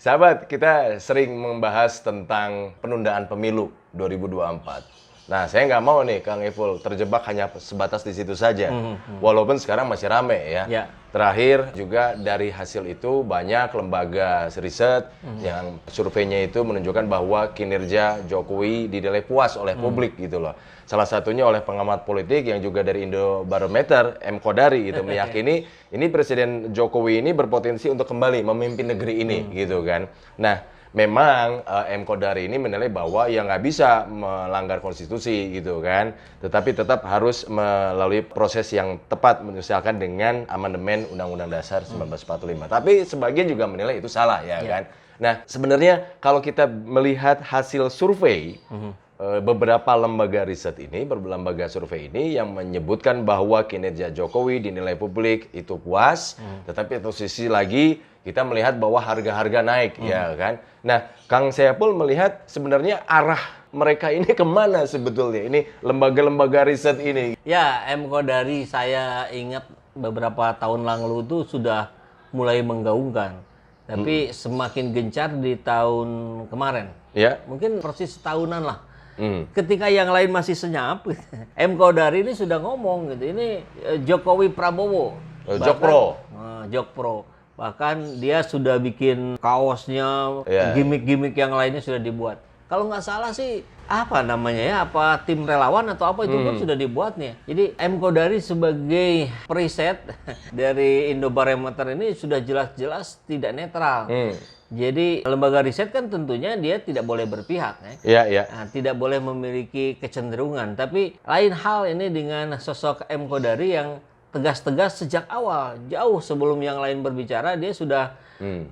Sahabat, kita sering membahas tentang penundaan pemilu 2024. Nah, saya nggak mau nih, Kang Iful, terjebak hanya sebatas di situ saja. Walaupun sekarang masih rame ya. Ya. Terakhir juga dari hasil itu banyak lembaga riset yang surveinya itu menunjukkan bahwa kinerja Jokowi dinilai puas oleh publik gitu loh. Salah satunya oleh pengamat politik yang juga dari Indobarometer, M. Kodari gitu, meyakini ini Presiden Jokowi ini berpotensi untuk kembali memimpin negeri ini gitu kan. Nah, memang M. Kodari ini menilai bahwa ya nggak bisa melanggar konstitusi gitu kan, tetapi tetap harus melalui proses yang tepat, misalkan dengan amandemen Undang-Undang Dasar 1945. Tapi sebagian juga menilai itu salah ya kan. Nah, sebenarnya kalau kita melihat hasil survei beberapa lembaga riset ini, lembaga survei ini yang menyebutkan bahwa kinerja Jokowi dinilai publik itu puas, tetapi satu sisi lagi kita melihat bahwa harga-harga naik, ya kan. Nah, Kang Saiful melihat sebenarnya arah mereka ini kemana sebetulnya? Ini lembaga-lembaga riset ini. Ya, M. Kodari saya ingat beberapa tahun lalu itu sudah mulai menggaungkan. Tapi semakin gencar di tahun kemarin. Ya. Mungkin persis setahunan lah. Ketika yang lain masih senyap, M. Kodari ini sudah ngomong gitu. Ini Jokowi Prabowo. Jokpro. Jokpro. Bahkan dia sudah bikin kaosnya, gimmick-gimmick yang lainnya sudah dibuat. Kalau nggak salah sih, apa namanya ya, apa tim relawan atau apa itu pun sudah dibuatnya. Jadi M. Kodari sebagai periset dari Indobarometer ini sudah jelas-jelas tidak netral. Jadi lembaga riset kan tentunya dia tidak boleh berpihak, ya. Nah, tidak boleh memiliki kecenderungan. Tapi lain hal ini dengan sosok M. Kodari yang tegas-tegas sejak awal, jauh sebelum yang lain berbicara, dia sudah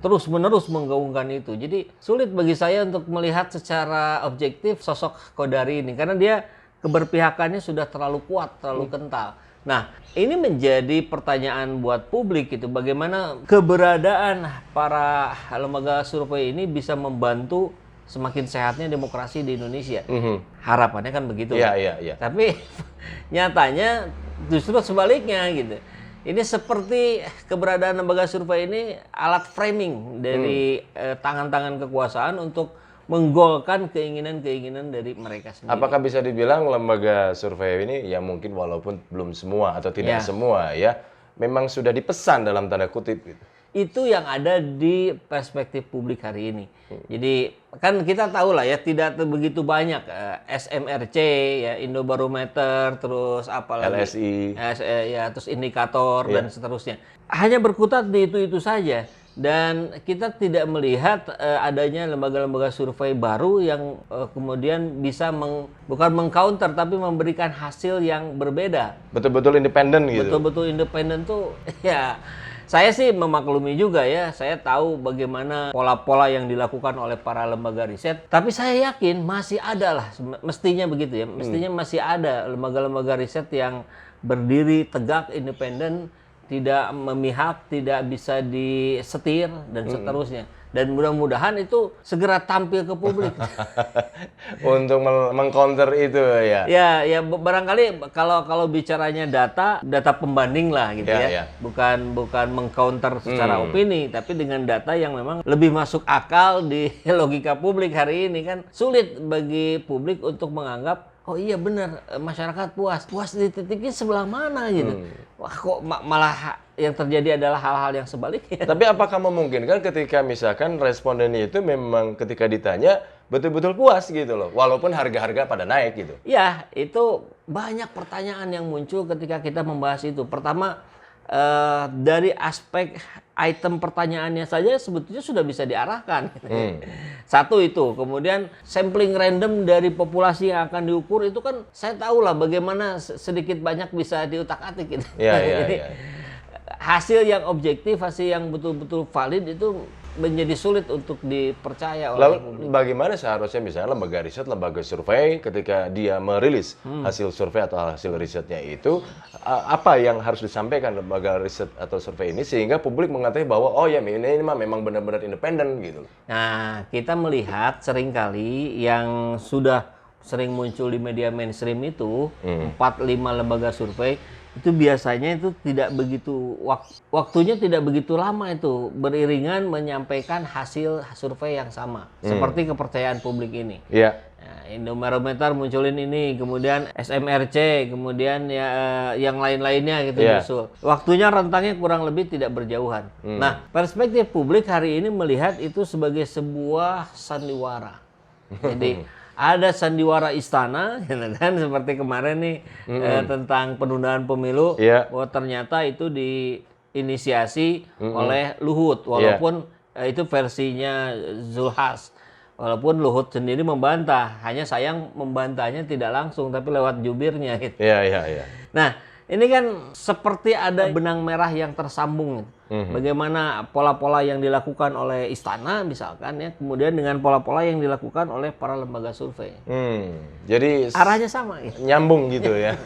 terus-menerus menggaungkan itu. Jadi sulit bagi saya untuk melihat secara objektif sosok Kodari ini, karena dia keberpihakannya sudah terlalu kuat, terlalu kental. Nah, ini menjadi pertanyaan buat publik gitu, bagaimana keberadaan para lembaga survei ini bisa membantu semakin sehatnya demokrasi di Indonesia. Harapannya kan begitu. Iya. Tapi nyatanya justru sebaliknya gitu. Ini seperti keberadaan lembaga survei ini alat framing dari tangan-tangan kekuasaan untuk menggolkan keinginan-keinginan dari mereka sendiri. Apakah bisa dibilang lembaga survei ini ya mungkin walaupun belum semua atau tidak semua ya, memang sudah dipesan dalam tanda kutip gitu. Itu yang ada di perspektif publik hari ini. Jadi kan kita tahu lah ya, tidak begitu banyak SMRC ya, Indobarometer, terus apa lagi LSI, terus indikator dan seterusnya. Hanya berkutat di itu saja. Dan kita tidak melihat adanya lembaga-lembaga survei baru yang kemudian bisa bukan meng-counter tapi memberikan hasil yang berbeda. Betul-betul independen gitu. Betul-betul independen tuh ya. Saya sih memaklumi juga ya, saya tahu bagaimana pola-pola yang dilakukan oleh para lembaga riset. Tapi saya yakin masih ada lah, mestinya begitu ya, mestinya masih ada lembaga-lembaga riset yang berdiri tegak, independen, tidak memihak, tidak bisa disetir, dan seterusnya. Dan mudah-mudahan itu segera tampil ke publik. Untuk mengcounter itu ya. Ya barangkali kalau bicaranya data pembanding lah gitu ya. Bukan mengcounter secara opini, tapi dengan data yang memang lebih masuk akal di logika publik hari ini kan sulit bagi publik untuk menganggap oh iya benar masyarakat puas di titiknya sebelah mana gitu. Wah kok malah yang terjadi adalah hal-hal yang sebaliknya. Tapi apakah memungkinkan ketika misalkan responden itu memang ketika ditanya betul-betul puas gitu loh, walaupun harga-harga pada naik gitu? Ya, itu banyak pertanyaan yang muncul ketika kita membahas itu. Pertama, dari aspek item pertanyaannya saja sebetulnya sudah bisa diarahkan. Satu itu, kemudian sampling random dari populasi yang akan diukur itu kan saya tahu lah bagaimana sedikit banyak bisa diutak-atik gitu. Hasil yang objektif, hasil yang betul-betul valid itu menjadi sulit untuk dipercaya oleh publik. Lalu bagaimana seharusnya misalnya lembaga riset, lembaga survei ketika dia merilis hasil survei atau hasil risetnya itu, apa yang harus disampaikan lembaga riset atau survei ini sehingga publik mengetahui bahwa oh ya ini mah memang benar-benar independen gitu. Nah, kita melihat seringkali yang sudah sering muncul di media mainstream itu 4-5 lembaga survei itu biasanya itu tidak begitu waktunya tidak begitu lama itu beriringan menyampaikan hasil survei yang sama seperti kepercayaan publik ini. Iya. Nah, Indobarometer munculin ini, kemudian SMRC, kemudian ya yang lain-lainnya gitu nyusul. Waktunya rentangnya kurang lebih tidak berjauhan. Nah, perspektif publik hari ini melihat itu sebagai sebuah sandiwara. Jadi ada sandiwara istana, gitu kan, seperti kemarin nih tentang penundaan pemilu, bahwa ternyata itu diinisiasi oleh Luhut, walaupun itu versinya Zulhas. Walaupun Luhut sendiri membantah, hanya sayang membantahnya tidak langsung, tapi lewat jubirnya. Gitu. Iya. Nah, ini kan seperti ada benang merah yang tersambung. Bagaimana pola-pola yang dilakukan oleh istana misalkan ya, kemudian dengan pola-pola yang dilakukan oleh para lembaga survei. Jadi arahnya sama. Gitu. Nyambung gitu ya.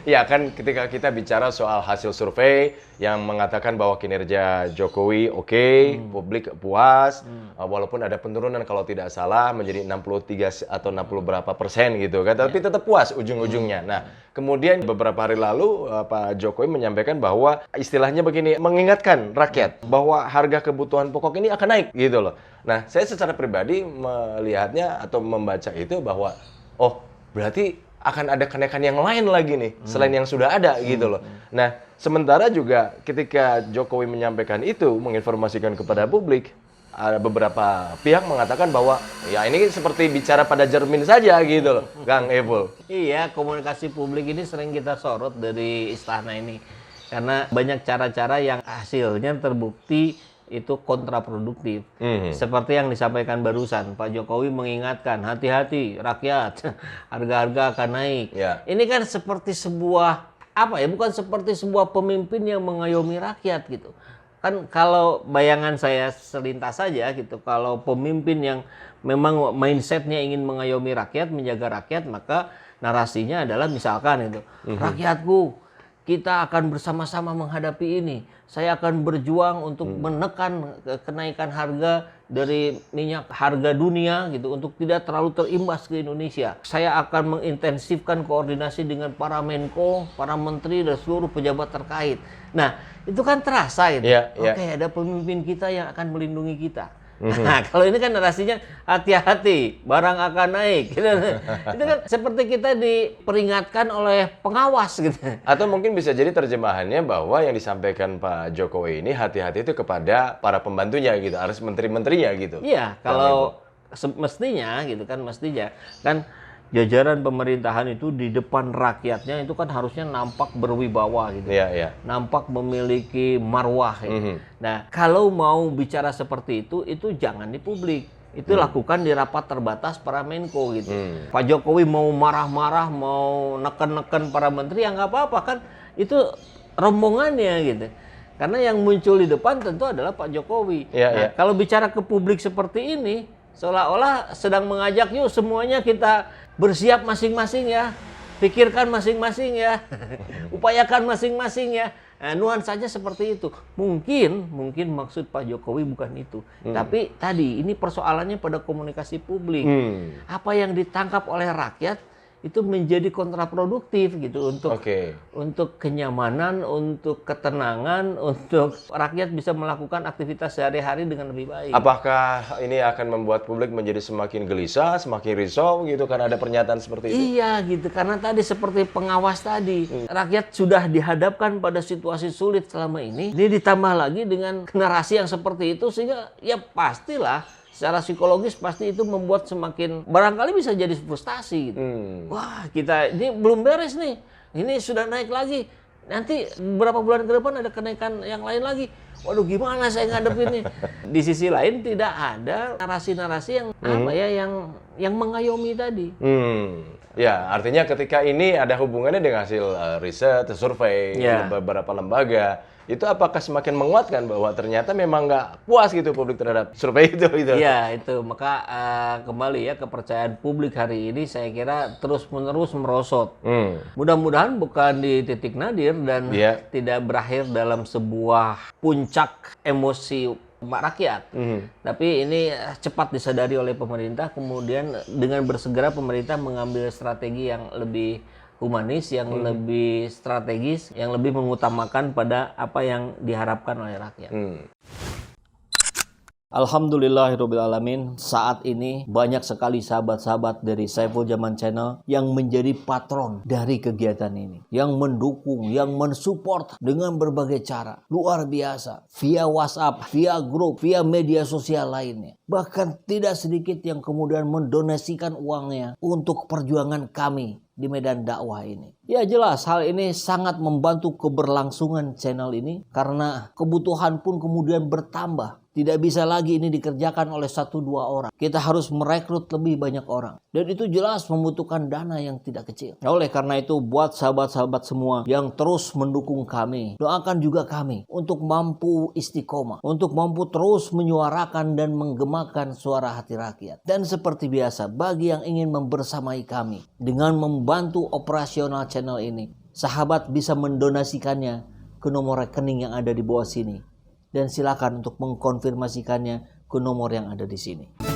Ya kan ketika kita bicara soal hasil survei yang mengatakan bahwa kinerja Jokowi oke, publik puas, walaupun ada penurunan kalau tidak salah menjadi 63 atau 60 berapa persen gitu kan, tapi tetap puas ujung-ujungnya. Nah, kemudian beberapa hari lalu Pak Jokowi menyampaikan bahwa istilahnya begini, mengingatkan rakyat bahwa harga kebutuhan pokok ini akan naik gitu loh. Nah, saya secara pribadi melihatnya atau membaca itu bahwa oh, berarti akan ada kenaikan yang lain lagi nih selain yang sudah ada gitu loh. Nah, sementara juga ketika Jokowi menyampaikan itu, menginformasikan kepada publik, ada beberapa pihak mengatakan bahwa ya ini seperti bicara pada cermin saja gitu loh, Kang Epul. Iya, komunikasi publik ini sering kita sorot dari istana ini. Karena banyak cara-cara yang hasilnya terbukti itu kontraproduktif. Seperti yang disampaikan barusan, Pak Jokowi mengingatkan, hati-hati rakyat, harga-harga akan naik. Ini kan seperti sebuah, bukan seperti sebuah pemimpin yang mengayomi rakyat gitu. Kan kalau bayangan saya selintas saja gitu, kalau pemimpin yang memang mindsetnya ingin mengayomi rakyat, menjaga rakyat, maka narasinya adalah misalkan itu, rakyatku, kita akan bersama-sama menghadapi ini. Saya akan berjuang untuk menekan kenaikan harga dari minyak harga dunia gitu untuk tidak terlalu terimbas ke Indonesia. Saya akan mengintensifkan koordinasi dengan para Menko, para menteri dan seluruh pejabat terkait. Nah, itu kan terasa itu. Oke, ada pemimpin kita yang akan melindungi kita. Nah, kalau ini kan narasinya hati-hati, barang akan naik. Gitu. Itu kan seperti kita diperingatkan oleh pengawas gitu. Atau mungkin bisa jadi terjemahannya bahwa yang disampaikan Pak Jokowi ini hati-hati itu kepada para pembantunya gitu, harus menteri-menterinya gitu. Iya, kalau mestinya kan jajaran pemerintahan itu di depan rakyatnya itu kan harusnya nampak berwibawa gitu. Nampak memiliki marwah gitu. Nah, kalau mau bicara seperti itu jangan di publik. Itu lakukan di rapat terbatas para Menko gitu. Pak Jokowi mau marah-marah, mau neken-neken para menteri, ya nggak apa-apa kan. Itu rombongannya gitu. Karena yang muncul di depan tentu adalah Pak Jokowi. Kalau bicara ke publik seperti ini, seolah-olah sedang mengajak yuk semuanya kita bersiap masing-masing ya, pikirkan masing-masing ya, upayakan masing-masing ya. Nah, nuansanya seperti itu. Mungkin maksud Pak Jokowi bukan itu. Tapi tadi ini persoalannya pada komunikasi publik. Apa yang ditangkap oleh rakyat itu menjadi kontraproduktif gitu untuk kenyamanan, untuk ketenangan, untuk rakyat bisa melakukan aktivitas sehari-hari dengan lebih baik. Apakah ini akan membuat publik menjadi semakin gelisah, semakin risau gitu karena ada pernyataan seperti itu? Iya gitu, karena tadi seperti pengawas tadi, rakyat sudah dihadapkan pada situasi sulit selama ini ditambah lagi dengan narasi yang seperti itu sehingga ya pastilah secara psikologis pasti itu membuat semakin barangkali bisa jadi frustasi gitu. Wah, kita ini belum beres nih. Ini sudah naik lagi. Nanti beberapa bulan ke depan ada kenaikan yang lain lagi. Waduh, gimana saya ngadepin ini? Di sisi lain tidak ada narasi-narasi yang yang mengayomi tadi. Ya, artinya ketika ini ada hubungannya dengan hasil riset, survei beberapa lembaga, itu apakah semakin menguatkan bahwa ternyata memang nggak puas gitu publik terhadap survei itu? Iya, itu. Maka kembali ya, kepercayaan publik hari ini saya kira terus-menerus merosot. Mudah-mudahan bukan di titik nadir dan tidak berakhir dalam sebuah puncak emosi rakyat. Tapi ini cepat disadari oleh pemerintah, kemudian dengan bersegera pemerintah mengambil strategi yang lebih humanis, yang lebih strategis, yang lebih mengutamakan pada apa yang diharapkan oleh rakyat. Alhamdulillahirrahmanirrahim, saat ini banyak sekali sahabat-sahabat dari Saiful Zaman Channel yang menjadi patron dari kegiatan ini, yang mendukung, yang mensupport dengan berbagai cara. Luar biasa, via WhatsApp, via grup, via media sosial lainnya. Bahkan tidak sedikit yang kemudian mendonasikan uangnya untuk perjuangan kami di medan dakwah ini. Ya jelas hal ini sangat membantu keberlangsungan channel ini karena kebutuhan pun kemudian bertambah. Tidak bisa lagi ini dikerjakan oleh 1-2 orang. Kita harus merekrut lebih banyak orang. Dan itu jelas membutuhkan dana yang tidak kecil. Nah, oleh karena itu buat sahabat-sahabat semua yang terus mendukung kami, doakan juga kami untuk mampu istiqomah, untuk mampu terus menyuarakan dan menggemakan suara hati rakyat. Dan seperti biasa, bagi yang ingin membersamai kami dengan membantu operasional channel ini, sahabat bisa mendonasikannya ke nomor rekening yang ada di bawah sini. Dan silakan untuk mengkonfirmasikannya ke nomor yang ada di sini.